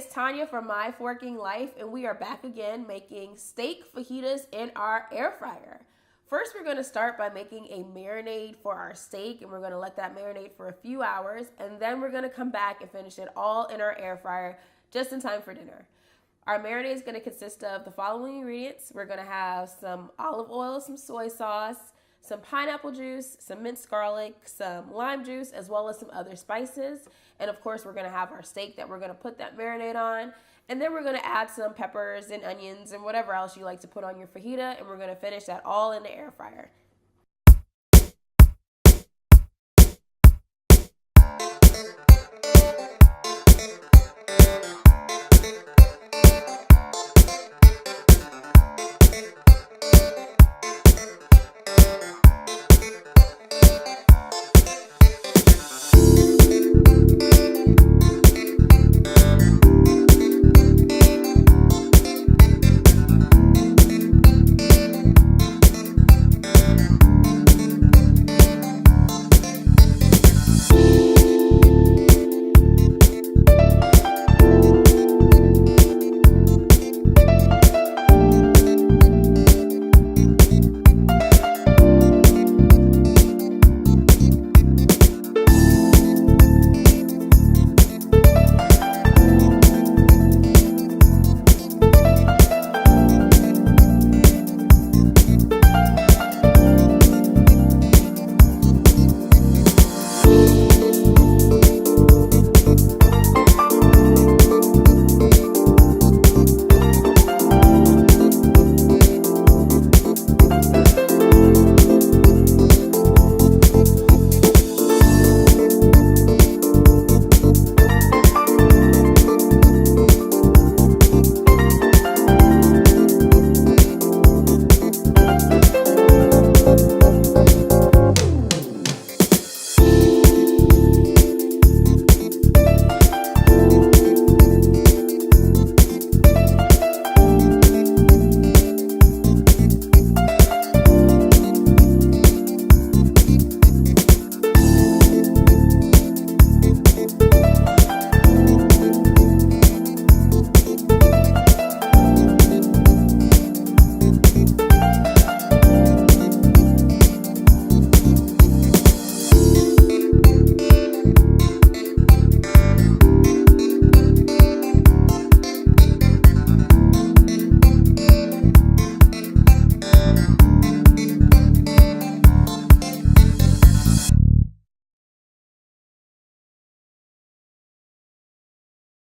it's Tanya from My Forking Life, and we are back again making steak fajitas in our air fryer. First, we're going to start by making a marinade for our steak, and we're going to let that marinate for a few hours, and then we're going to come back and finish it all in our air fryer just in time for dinner. Our marinade is going to consist of the following ingredients. We're going to have some olive oil, some soy sauce, some pineapple juice, some minced garlic, some lime juice, as well as some other spices. And of course, we're going to have our steak that we're going to put that marinade on. And then we're going to add some peppers and onions and whatever else you like to put on your fajita. And we're going to finish that all in the air fryer.